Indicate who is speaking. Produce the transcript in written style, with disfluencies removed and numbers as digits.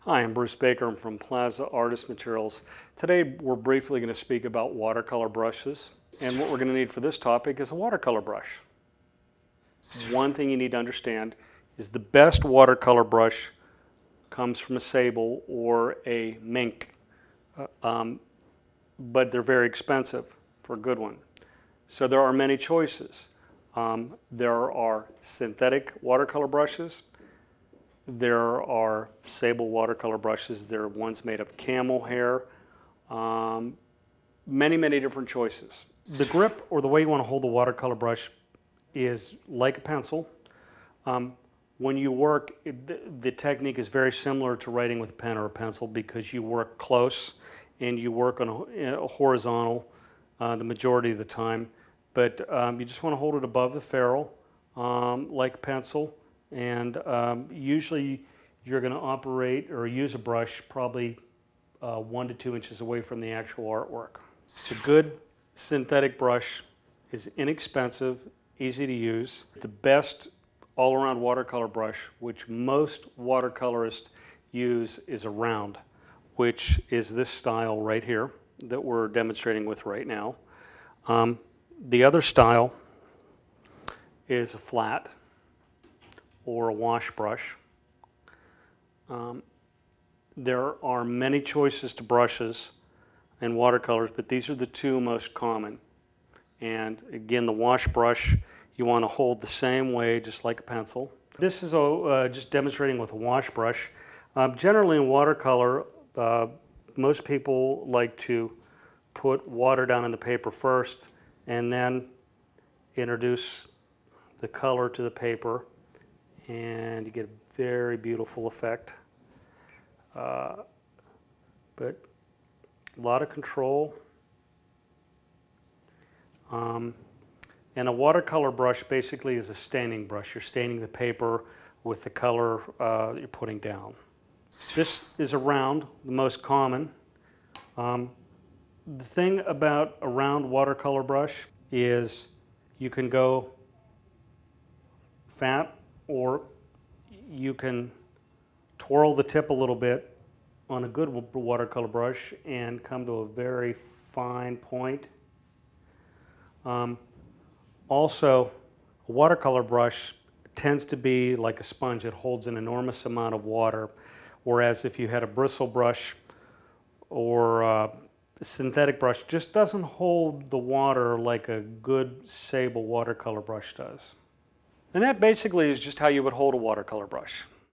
Speaker 1: Hi, I'm Bruce Baker. I'm from Plaza Artist Materials. Today we're briefly going to speak about watercolor brushes, and what we're going to need for this topic is a watercolor brush. One thing you need to understand is the best watercolor brush comes from a sable or a mink, but they're very expensive for a good one. So there are many choices. There are synthetic watercolor brushes. There are sable watercolor brushes. There are ones made of camel hair. Many different choices. The grip, or the way you want to hold the watercolor brush, is like a pencil. When you work, the technique is very similar to writing with a pen or a pencil because you work close and you work on a horizontal the majority of the time. But you just want to hold it above the ferrule like a pencil. And usually you're going to operate or use a brush probably 1 to 2 inches away from the actual artwork. It's a good synthetic brush is inexpensive, easy to use. The best all-around watercolor brush, which most watercolorists use, is a round, which is this style right here that we're demonstrating with right now. The other style is a flat or a wash brush. There are many choices to brushes and watercolors, but these are the two most common. And again, the wash brush, you want to hold the same way, just like a pencil. This is just demonstrating with a wash brush. Generally in watercolor, most people like to put water down in the paper first and then introduce the color to the paper, and you get a very beautiful effect. But a lot of control. And a watercolor brush basically is a staining brush. You're staining the paper with the color that you're putting down. This is a round, the most common. The thing about a round watercolor brush is you can go fat, or you can twirl the tip a little bit on a good watercolor brush and come to a very fine point. Also, a watercolor brush tends to be like a sponge. It holds an enormous amount of water, whereas if you had a bristle brush or a synthetic brush, just doesn't hold the water like a good sable watercolor brush does. And that basically is just how you would hold a watercolor brush.